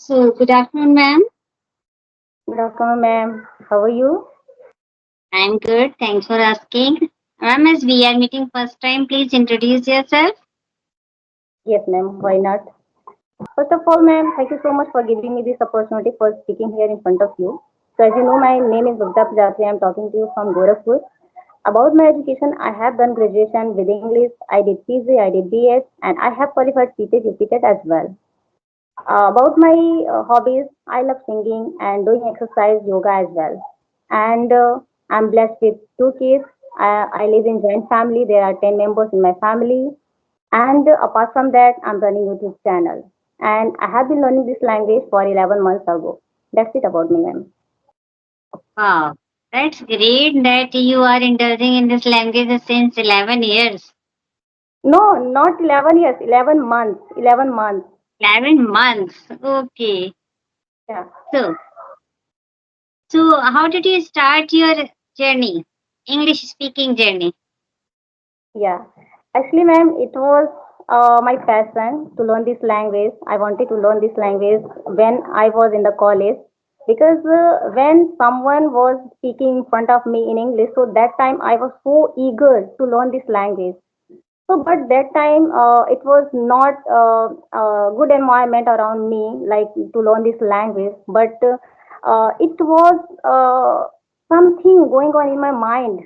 So, good afternoon, ma'am. Good afternoon, ma'am. How are you? I'm good. Thanks for asking. Ma'am, as we are meeting first time, please introduce yourself. Yes, ma'am. Why not? First of all, ma'am, thank you so much for giving me this opportunity for speaking here in front of you. So, as you know, my name is Babita. I'm talking to you from Gorakhpur. About my education, I have done graduation with English. I did PG, I did BS, and I have qualified CTET, UPTET as well. About my hobbies, I love singing and doing exercise, yoga as well. And I'm blessed with two kids. I live in joint family. There are 10 members in my family. And apart from that, I'm running YouTube channel. And I have been learning this language for 11 months ago. That's it about me, ma'am. Wow, that's great that you are indulging in this language since 11 years. No, not 11 years, 11 months. 11 months. 11 months. Okay. Yeah. So, so how did you start your journey? English speaking journey. Yeah. Actually, ma'am, it was my passion to learn this language. I wanted to learn this language when I was in the college because when someone was speaking in front of me in English, so that time I was so eager to learn this language. So, but that time it was not a good environment around me, like to learn this language. But it was something going on in my mind,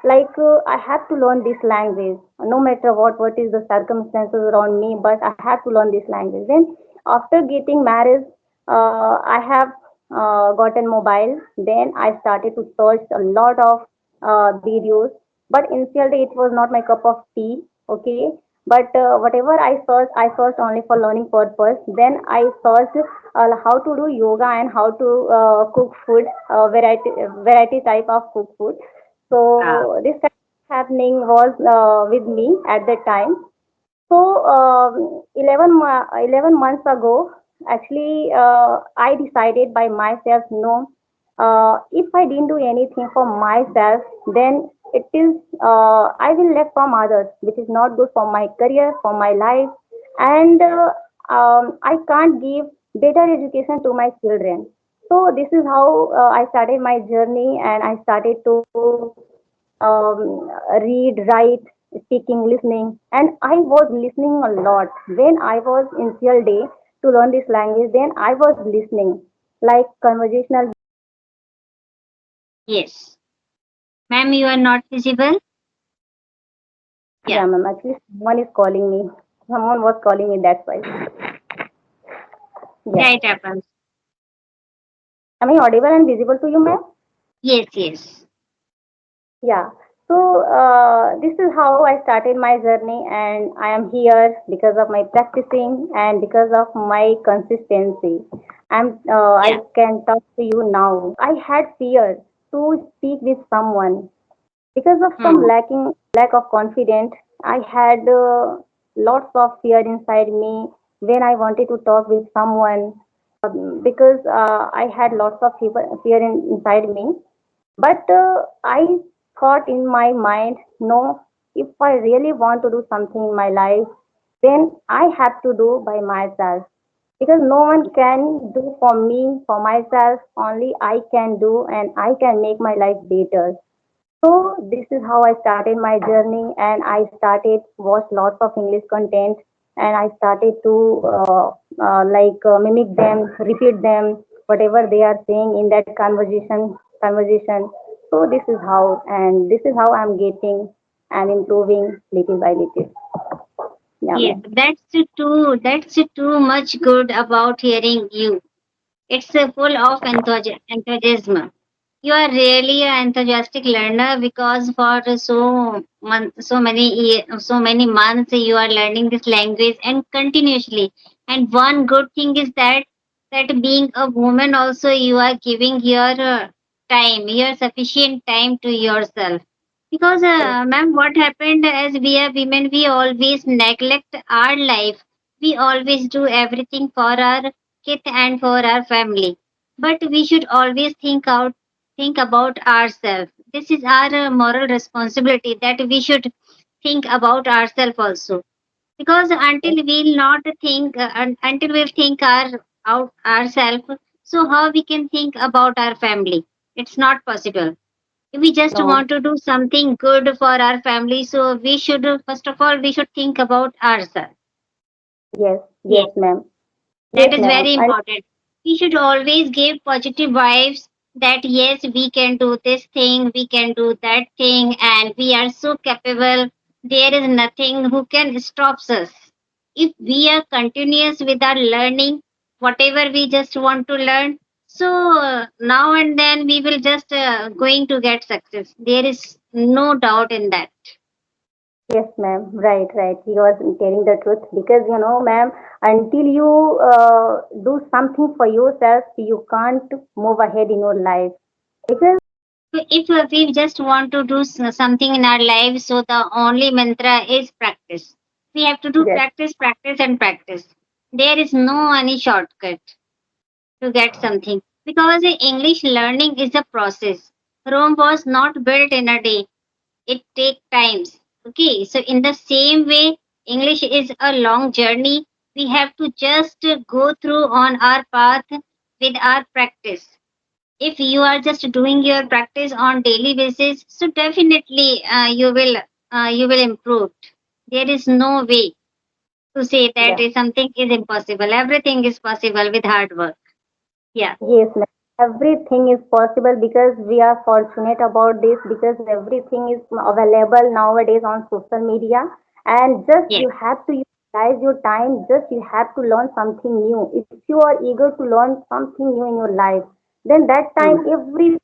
like I have to learn this language, no matter what is the circumstances around me. But I have to learn this language. Then, after getting married, I have gotten mobile. Then I started to search a lot of videos, but initially it was not my cup of tea. Okay, but whatever I searched only for learning purpose. Then I searched how to do yoga and how to cook food, variety type of cook food. Ah, So this kind of happening was with me at that time. So 11 months ago, actually, I decided by myself, no, if I didn't do anything for myself, then it is, I will left from others, which is not good for my career, for my life, and I can't give better education to my children. So this is how I started my journey, and I started to read, write, speaking, listening, and I was listening a lot. When I was in field day to learn this language, then I was listening like conversational. yes. Ma'am, you are not visible? Yeah, Yeah, ma'am. Actually, someone is calling me. Someone was calling me. That's why. yeah, Yeah. it happens. Am I audible and visible to you, ma'am? Yes, yes. Yeah. So this is how I started my journey, and I am here because of my practicing and because of my consistency. I Yeah. can talk to you now. I had fear to speak with someone because of some Hmm. lack of confidence. I had lots of fear inside me when I wanted to talk with someone because I had lots of fear inside me. But I thought in my mind, no, if I really want to do something in my life, then I have to do by myself. Because no one can do for me, for myself, only I can do and I can make my life better. So this is how I started my journey, and I started watch lots of English content, and I started to mimic them, repeat them, whatever they are saying in that conversation. So this is how, and this is how I'm getting and improving little by little. Yeah, Yes, ma'am. that's too much good about hearing you. It's full of enthusiasm. You are really an enthusiastic learner because for so many months you are learning this language and continuously. And one good thing is that being a woman also you are giving your your sufficient time to yourself. Because Yes. ma'am, what happened as we are women, we always neglect our life. We always do everything for our kid and for our family, but we should always think about ourselves. This is our moral responsibility that we should think about ourselves also, because Yes. until we'll not think until we'll think out ourselves, so how we can think about our family? It's not possible. If we just No. want to do something good for our family, so we should, first of all, we should think about ourselves. Yes, Yes, yes, ma'am. that Yes, is ma'am. very And important. We should always give positive vibes that yes, we can do this thing, we can do that thing, and we are so capable. There is nothing who can stop us. If we are continuous with our learning, whatever we just want to learn, so now and then we will just going to get success. There is no doubt in that. yes, ma'am. Right, right. You are telling the truth because ma'am, until you do something for yourself, you can't move ahead in your life. Because So if we just want to do something in our life, so the only mantra is practice. We have to do yes, practice, practice, and practice. There is no any shortcut to get something because English learning is a process. Rome was not built in a day. It takes times. Okay, so in the same way, English is a long journey. We have to just go through on our path with our practice. If you are just doing your practice on daily basis, so definitely you will improve. There is no way to say that yeah. something is impossible. Everything is possible with hard work. Yeah. Yes, ma'am. Everything is possible because we are fortunate about this because everything is available nowadays on social media. And just Yes. you have to utilize your time, just you have to learn something new. If you are eager to learn something new in your life, then that Hmm. time every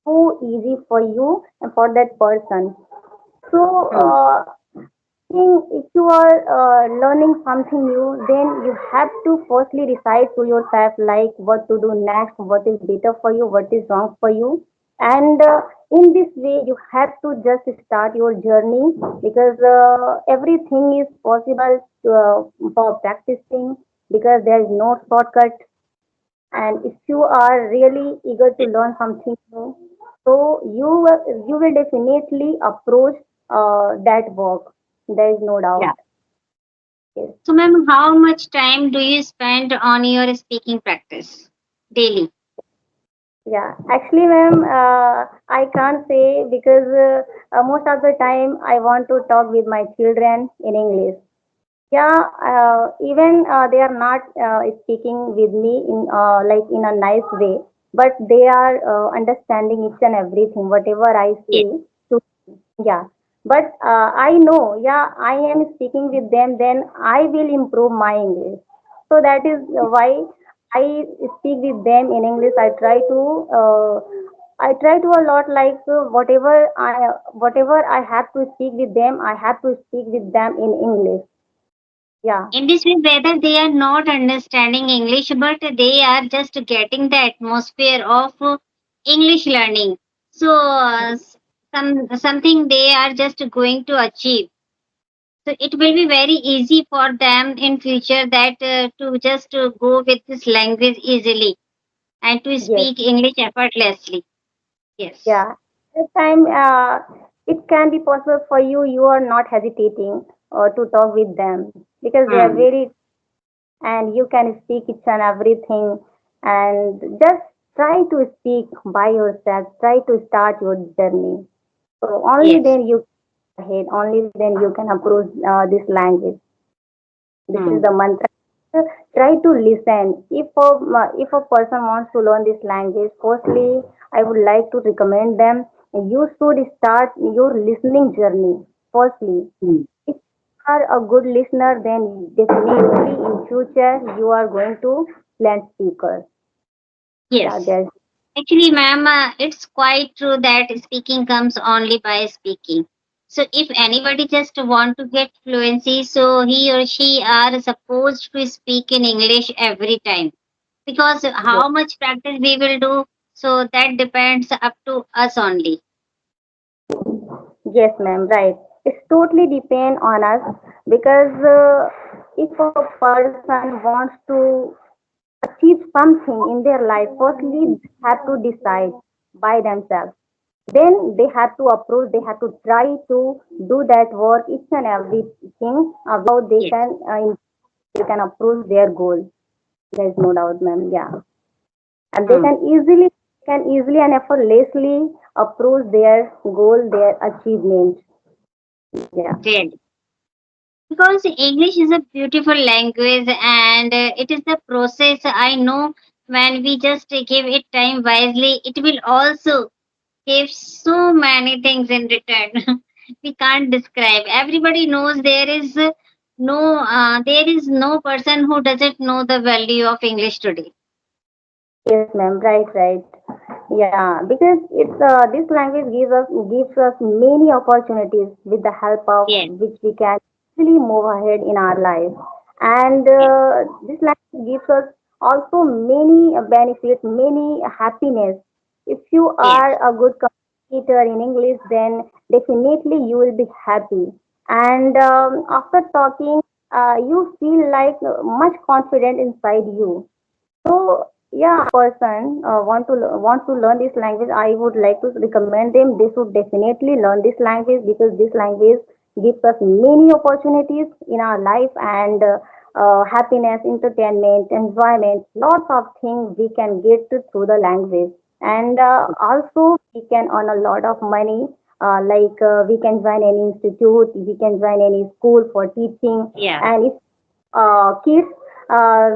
so easy for you and for that person. So, Hmm. think if you are learning something new, then you have to firstly decide to yourself like what to do next, what is better for you, what is wrong for you, and in this way you have to just start your journey because everything is possible for practicing because there is no shortcut. And if you are really eager to learn something new, so you will definitely approach that work. There is no Yeah. doubt. Yes. So, ma'am, how much time do you spend on your speaking practice daily? Yeah. Actually, ma'am, I can't say because most of the time I want to talk with my children in English. Yeah, even they are not speaking with me in like in a nice way, but they are understanding each and everything, whatever I Yes. say. To, yeah, but I know, yeah, I am speaking with them, then I will improve my English. So that is why I speak with them in English. I try to a lot like whatever I have to speak with them, I have to speak with them in English. Yeah. In this way, whether they are not understanding English, but they are just getting the atmosphere of English learning. So, something they are just going to achieve. So it will be very easy for them in future that to just go with this language easily and to Yes, speak English effortlessly. Yes. yeah. This time, it can be possible for you. You are not hesitating to talk with them because they are Hmm. very, and you can speak each and everything, and just try to speak by yourself. Try to start your journey. So only Yes. then you ahead. Only then you can approach this language. This is Hmm. the mantra. Try to listen. If a person wants to learn this language, firstly, I would like to recommend them. You should start your listening journey. Firstly, Hmm. if you are a good listener, then definitely in future you are going to land speaker. Yeah, Yes. there's Actually, ma'am, it's quite true that speaking comes only by speaking. So if anybody just want to get fluency, so he or she are supposed to speak in English every time. Because yes, how much practice we will do, so that depends up to us only. yes, ma'am. Right. It's totally depend on us because if a person wants to achieve something in their life, firstly they have to decide by themselves. Then they have to approach, they have to try to do that work, each and everything, how Yes. they can approach their goal. There's no doubt, ma'am. Yeah, and they Hmm. can easily and effortlessly approach their goal, their achievement. Yeah. Really. Because English is a beautiful language and it is the process. I know when we just give it time wisely, it will also give so many things in return. We can't describe. Everybody knows there is no person who doesn't know the value of English today. Yes, ma'am. Right, right. Yeah, because it's this language gives us many opportunities with the help of Yes, which we can really move ahead in our life, and yes, this language gives us also many benefits, many happiness. If you yes, are a good communicator in English, then definitely you will be happy. And after talking, you feel like much confident inside you. So yeah, person want to learn this language, I would like to recommend them. They should definitely learn this language because this language gives us many opportunities in our life and happiness, entertainment, enjoyment, lots of things we can get through the language. And also we can earn a lot of money. We can join any institute, we can join any school for teaching, yeah, and if kids,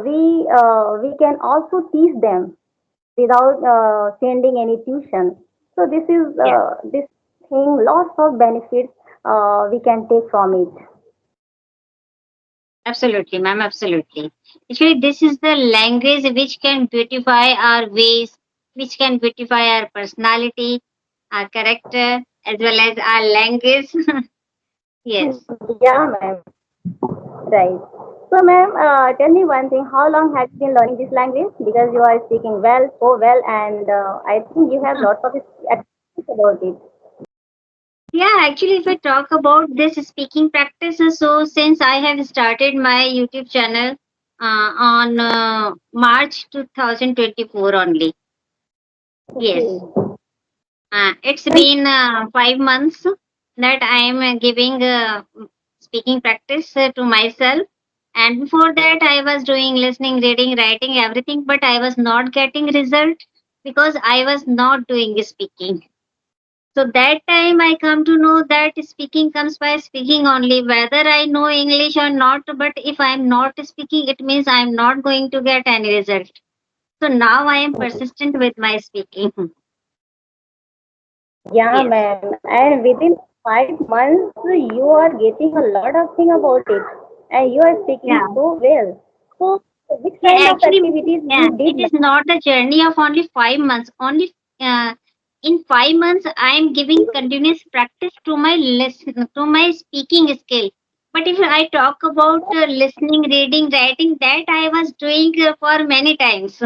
we can also teach them without sending any tuition. So yeah. this thing, lots of benefits we can take from it. Absolutely, ma'am, absolutely. Actually, this is the language which can beautify our ways, which can beautify our personality, our character, as well as our language. Yes. Yeah, ma'am. Right. So, ma'am, tell me one thing. How long have you been learning this language? Because you are speaking well, so well, and I think you have lots of experience about it. Yeah, actually, if I talk about this speaking practice, so since I have started my YouTube channel on March 2024 only. Yes. Okay. It's been 5 months that I am giving speaking practice to myself. And before that, I was doing listening, reading, writing, everything, but I was not getting result because I was not doing speaking. So that time I come to know that speaking comes by speaking only, whether I know English or not. But if I am not speaking, it means I am not going to get any result. So now I am persistent with my speaking. Yeah, Yes. ma'am. And within 5 months, you are getting a lot of thing about it, and you are speaking Yeah. so well. So, which Yeah, kind of actually, activities yeah, you did, it ma'am? is not the journey of only 5 months. Only in 5 months, I am giving continuous practice to my listen, to my speaking skill. But if I talk about listening, reading, writing, that I was doing for many times.